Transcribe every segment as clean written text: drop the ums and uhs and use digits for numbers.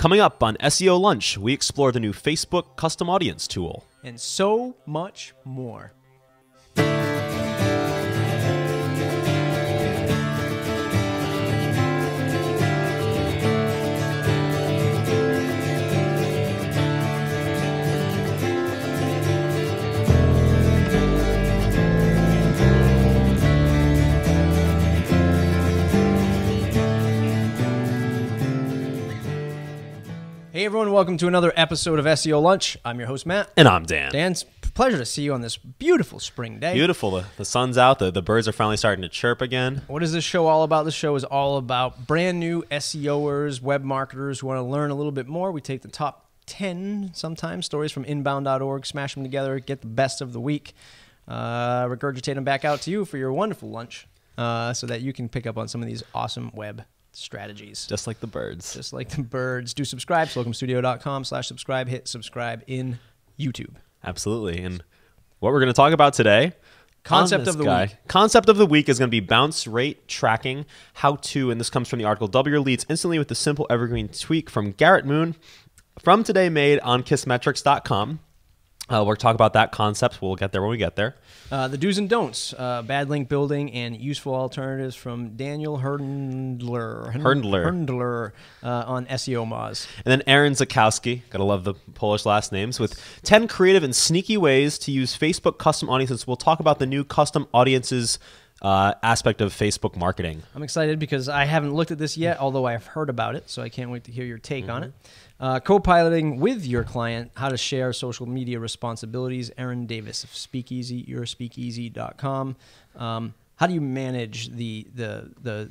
Coming up on SEO Lunch, we explore the new Facebook custom audience tool. And so much more. Hey everyone, welcome to another episode of SEO Lunch. I'm your host, Matt. And I'm Dan. Dan, it's a pleasure to see you on this beautiful spring day. Beautiful. The sun's out. The birds are finally starting to chirp again. What is this show all about? This show is all about brand new SEOers, web marketers who want to learn a little bit more. We take the top 10, sometimes, stories from inbound.org, smash them together, get the best of the week, regurgitate them back out to you for your wonderful lunch so that you can pick up on some of these awesome web strategies. Just like the birds. Just like the birds. Do subscribe, slocumstudio.com/subscribe. Hit subscribe in YouTube. Absolutely. And what we're going to talk about today, Concept of the week. Concept of the week is going to be bounce rate tracking, how to, and this comes from the article, Double Your Leads Instantly with the Simple Evergreen Tweak from Garrett Moon from Today Made on kissmetrics.com. We'll talk about that concept. We'll get there when we get there. The do's and don'ts, bad link building and useful alternatives from Daniel Herndler on SEO Moz. And then Aaron Zakowski, gotta love the Polish last names, with 10 creative and sneaky ways to use Facebook custom audiences. We'll talk about the new custom audiences aspect of Facebook marketing. I'm excited because I haven't looked at this yet, although I've heard about it, so I can't wait to hear your take on it. Co-piloting with your client, how to share social media responsibilities. Aaron Davis of Speakeasy, yourspeakeasy.com. How do you manage the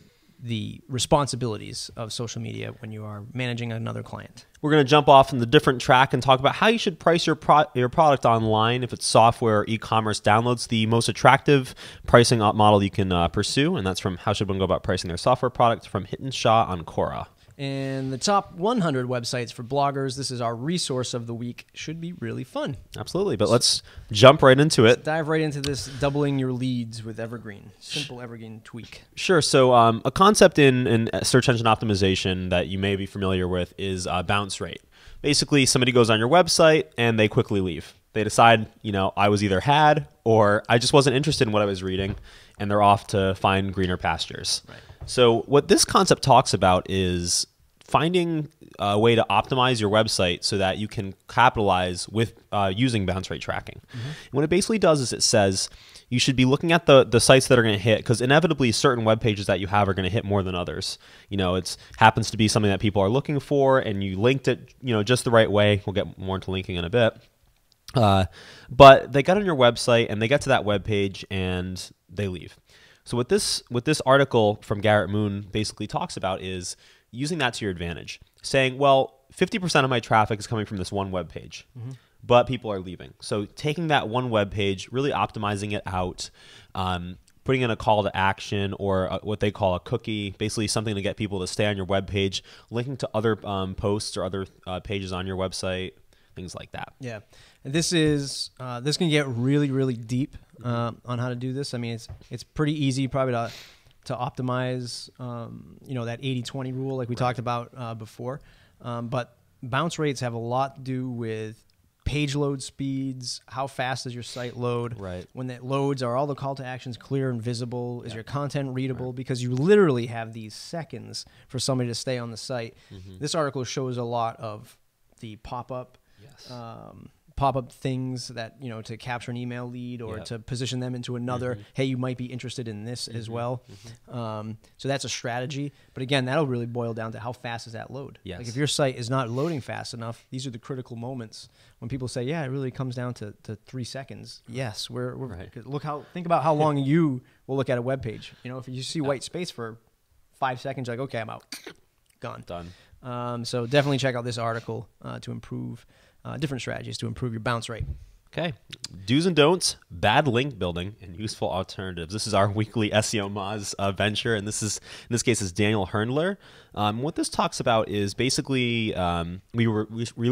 responsibilities of social media when you are managing another client? We're going to jump off in the different track and talk about how you should price your product online. If it's software or e-commerce downloads, the most attractive pricing model you can pursue, and that's from How Should One Go About Pricing Their Software Product from Hiten Shah on Quora. And the top 100 websites for bloggers. This is our resource of the week. Should be really fun. Absolutely, but let's jump right into it. Let's dive right into this doubling your leads with Evergreen. Simple Evergreen tweak. Sure. So a concept in search engine optimization that you may be familiar with is bounce rate. Basically, somebody goes on your website and they quickly leave. They decide, I was either had or I just wasn't interested in what I was reading, and they're off to find greener pastures. Right. So what this concept talks about is finding a way to optimize your website so that you can capitalize with using bounce rate tracking. And what it basically does is it says you should be looking at the sites that are going to hit, because inevitably certain web pages that you have are going to hit more than others. It happens to be something that people are looking for, and you linked it just the right way. We'll get more into linking in a bit. But they got on your website and they get to that web page and they leave. So what this article from Garrett Moon basically talks about is using that to your advantage, saying, well, 50% of my traffic is coming from this one web page, but people are leaving. So taking that one web page, really optimizing it out, putting in a call to action or what they call a cookie, basically something to get people to stay on your web page, linking to other posts or other pages on your website, things like that. Yeah. This can get really, really deep on how to do this. I mean, it's pretty easy probably to optimize, that 80-20 rule like we talked about before. But bounce rates have a lot to do with page load speeds, how fast does your site load? Right. When it loads, are all the call to actions clear and visible? Is your content readable? Right. Because you literally have these seconds for somebody to stay on the site. This article shows a lot of the pop-up pop-up things that, to capture an email lead or to position them into another, hey, you might be interested in this as well. So that's a strategy. But again, that'll really boil down to how fast is that load. Yes. Like if your site is not loading fast enough, these are the critical moments when people say, yeah, it really comes down to 3 seconds. Yes, we're right. Think about how long you will look at a web page. If you see white space for 5 seconds, you're like, okay, I'm out. Gone. Done. So definitely check out this article to improve different strategies to improve your bounce rate. Okay. Do's and don'ts, bad link building, and useful alternatives. This is our weekly SEO Moz venture, and in this case is Daniel Herndler. What this talks about is basically we recently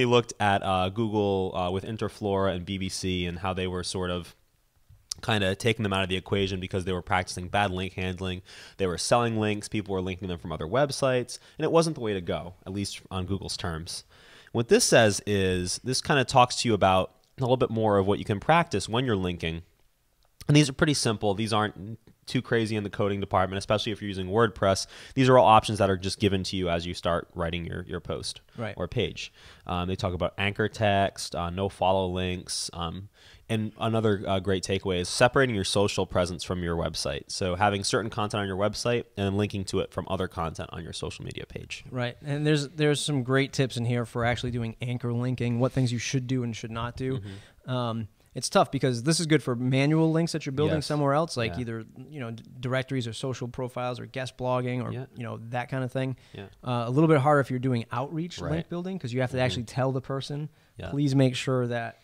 looked at Google with Interflora and BBC and how they were sort of kind of taking them out of the equation because they were practicing bad link handling. They were selling links. People were linking them from other websites, and it wasn't the way to go, at least on Google's terms. What this says is this kind of talks to you about a little bit more of what you can practice when you're linking. And these are pretty simple. These aren't too crazy in the coding department, especially if you're using WordPress. These are all options that are just given to you as you start writing your post or page. They talk about anchor text, no follow links, and another great takeaway is separating your social presence from your website. So having certain content on your website and then linking to it from other content on your social media page. Right. And there's some great tips in here for actually doing anchor linking, what things you should do and should not do. It's tough because this is good for manual links that you're building somewhere else, like either directories or social profiles or guest blogging or that kind of thing. A little bit harder if you're doing outreach link building because you have to actually tell the person, please make sure that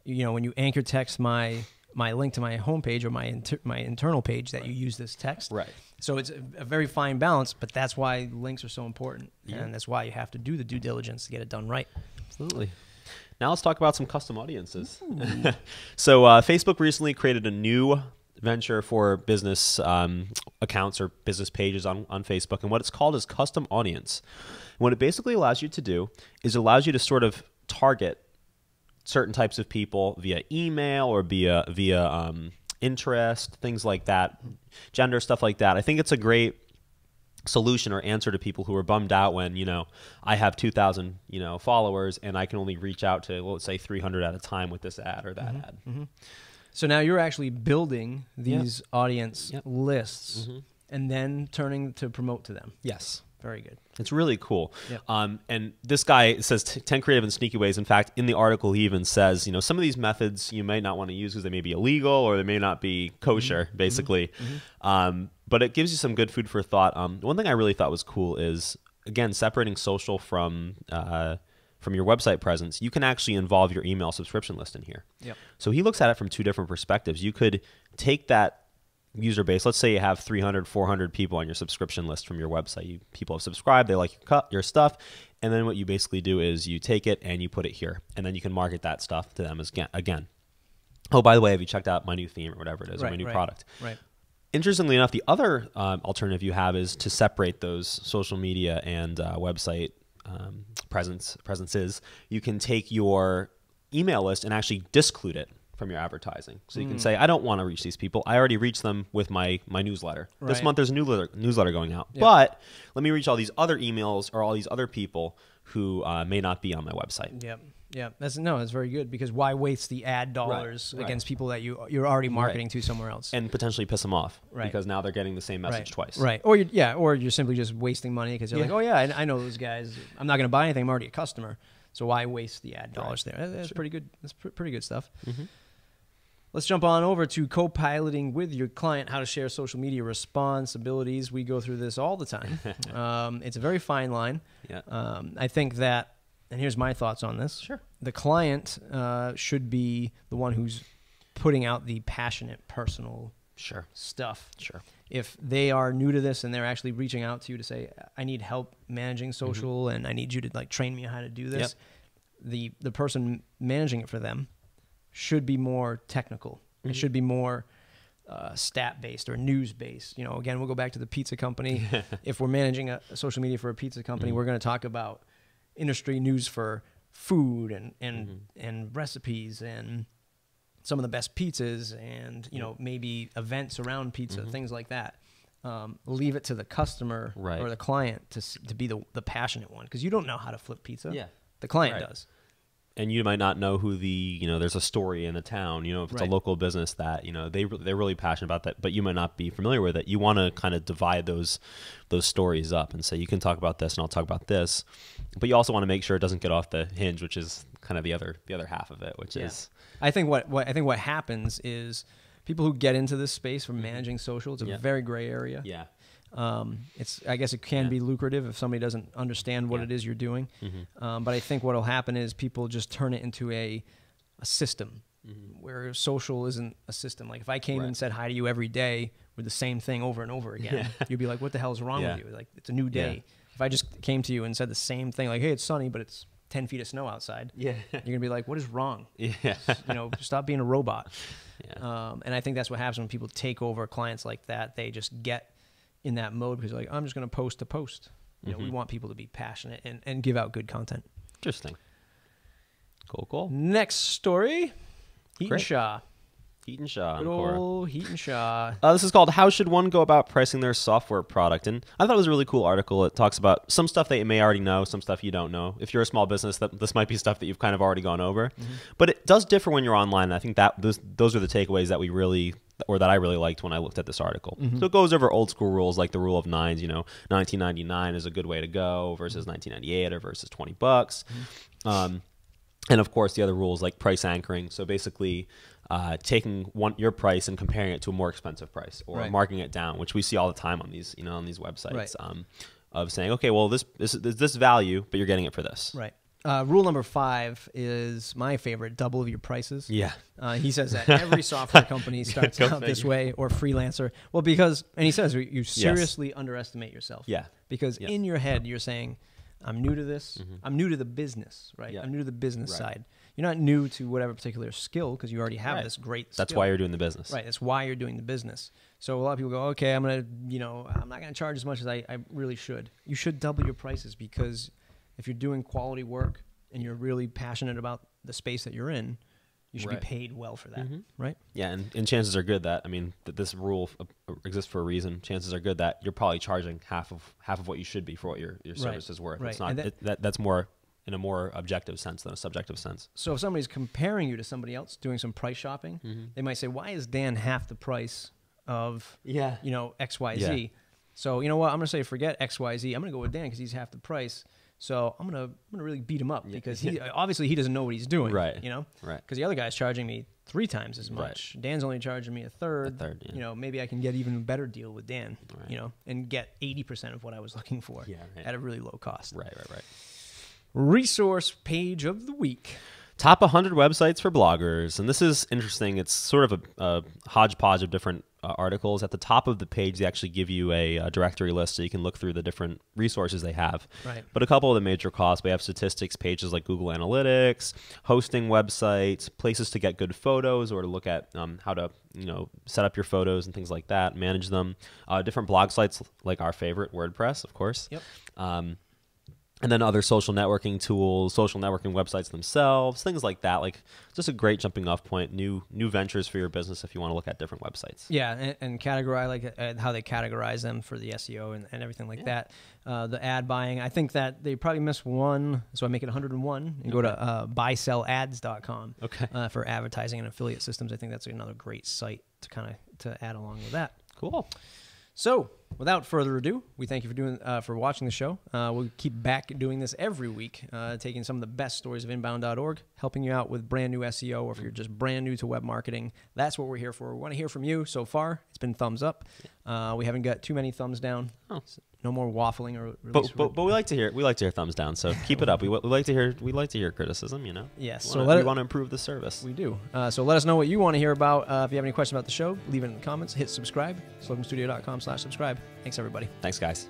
when you anchor text my link to my homepage or my internal page that you use this text. Right. So it's a very fine balance, but that's why links are so important, and that's why you have to do the due diligence to get it done right. Absolutely. Now let's talk about some custom audiences. So Facebook recently created a new venture for business accounts or business pages on Facebook, and what it's called is custom audience. And what it basically allows you to do is it allows you to sort of target certain types of people via email or via interest, things like that, gender, stuff like that. I think it's a great solution or answer to people who are bummed out when, I have 2,000, followers and I can only reach out to, let's say 300 at a time with this ad or that ad. So now you're actually building these audience lists and then turning to promote to them. Yes. Very good. It's really cool. And this guy says 10 creative and sneaky ways. In fact, in the article, he even says, some of these methods you might not want to use because they may be illegal or they may not be kosher, basically. But it gives you some good food for thought. One thing I really thought was cool is, again, separating social from your website presence. You can actually involve your email subscription list in here. So he looks at it from two different perspectives. You could take that user base. Let's say you have 300, 400 people on your subscription list from your website. People have subscribed. They like your stuff. And then what you basically do is you take it and you put it here. And then you can market that stuff to them again. Oh, by the way, have you checked out my new theme or whatever it is, or my new product? Interestingly enough, the other alternative you have is to separate those social media and website presences. You can take your email list and actually disclude it from your advertising. So you can say, I don't want to reach these people. I already reached them with my newsletter. This month there's a newsletter going out. But let me reach all these other emails or all these other people who may not be on my website. That's very good because why waste the ad dollars against people that you're already marketing to somewhere else and potentially piss them off because now they're getting the same message twice. Or you're simply just wasting money because you're like, oh yeah, I know those guys. I'm not going to buy anything. I'm already a customer. So why waste the ad dollars there? That's pretty good. That's pretty good stuff. Let's jump on over to co-piloting with your client, how to share social media responsibilities. We go through this all the time. It's a very fine line. I think that, and here's my thoughts on this. The client should be the one who's putting out the passionate, personal stuff. If they are new to this and they're actually reaching out to you to say, I need help managing social and I need you to train me on how to do this, the person managing it for them should be more technical. It should be more stat-based or news-based. Again, we'll go back to the pizza company. If we're managing a social media for a pizza company, we're going to talk about industry news for food and recipes and some of the best pizzas and, maybe events around pizza, things like that. Leave it to the customer or the client to be the passionate one because you don't know how to flip pizza. The client does. And you might not know who there's a story in the town, if it's a local business that, they're really passionate about that, but you might not be familiar with it. You want to kind of divide those stories up and say, you can talk about this and I'll talk about this. But you also want to make sure it doesn't get off the hinge, which is kind of the other half of it, which is. I think what happens is people who get into this space for managing social, it's a very gray area. I guess it can be lucrative if somebody doesn't understand what it is you're doing. But I think what will happen is people just turn it into a system where social isn't a system. Like if I came and said hi to you every day with the same thing over and over again, you'd be like, what the hell is wrong with you? Like it's a new day. If I just came to you and said the same thing, like, hey, it's sunny, but it's 10 feet of snow outside. Yeah. You're going to be like, what is wrong? Yeah. Stop being a robot. Yeah. And I think that's what happens when people take over clients like that. They just get in that mode because they're like, I'm just going to post to post. We want people to be passionate and give out good content. Interesting. Cool. Next story, Heaton Great. Shaw. Heaton Shaw. Good old Heaton Shaw. This is called How Should One Go About Pricing Their Software Product? And I thought it was a really cool article. It talks about some stuff that you may already know, some stuff you don't know. If you're a small business, this might be stuff that you've kind of already gone over. But it does differ when you're online. And I think that those are the takeaways that that I really liked when I looked at this article. So it goes over old school rules like the rule of nines. $19.99 is a good way to go versus $19.98 or versus $20. And of course, the other rules like price anchoring. So basically, taking your price and comparing it to a more expensive price, or marking it down, which we see all the time on these websites. Of saying, okay, well, this is this value, but you're getting it for this. Right. Rule number 5 is my favorite: double your prices. Yeah. He says that every software company starts out this way, or freelancer. Well, and he says you seriously underestimate yourself. Yeah. Because in your head you're saying, I'm new to this. I'm new to the business, right? I'm new to the business side. You're not new to whatever particular skill because you already have this great skill. That's why you're doing the business. Right. That's why you're doing the business. So a lot of people go, okay, I'm not going to charge as much as I really should. You should double your prices, because if you're doing quality work and you're really passionate about the space that you're in, you should be paid well for that, right? Yeah, and chances are good that, that this rule exists for a reason. Chances are good that you're probably charging half of what you should be for what your service is worth. Right. It's not that's more in a more objective sense than a subjective sense. So if somebody's comparing you to somebody else doing some price shopping, they might say, why is Dan half the price of XYZ? Yeah. So you know what? I'm going to say forget XYZ. I'm going to go with Dan because he's half the price. So I'm gonna really beat him up because he obviously he doesn't know what he's doing, right? Right. Because the other guy's charging me 3 times as much. Dan's only charging me a third. Maybe I can get even a better deal with Dan, and get 80% of what I was looking for at a really low cost. Right. Resource page of the week. Top 100 websites for bloggers, and this is interesting. It's sort of a hodgepodge of different articles. At the top of the page, they actually give you a directory list so you can look through the different resources they have. Right. But a couple of the major costs, we have statistics pages like Google Analytics, hosting websites, places to get good photos or to look at how to set up your photos and things like that, manage them. Different blog sites like our favorite, WordPress, of course. Yep. And then other social networking tools, social networking websites themselves, things like that. Like just a great jumping off point, new ventures for your business if you want to look at different websites. Yeah, and categorize how they categorize them for the SEO and everything like that. The ad buying, I think that they probably missed one, so I make it 101 and go to buysellads.com for advertising and affiliate systems. I think that's another great site to add along with that. Cool. So, without further ado, we thank you for watching the show. We'll keep back doing this every week, taking some of the best stories of inbound.org, helping you out with brand new SEO, or if you're just brand new to web marketing. That's what we're here for. We want to hear from you. So far, it's been thumbs up. We haven't got too many thumbs down. No more waffling or. But we like to hear thumbs down. So keep it up. We like to hear criticism. Yes. We want to improve the service. We do. So let us know what you want to hear about. If you have any questions about the show, leave it in the comments. Hit subscribe. SloganStudio.com/subscribe. Thanks everybody. Thanks guys.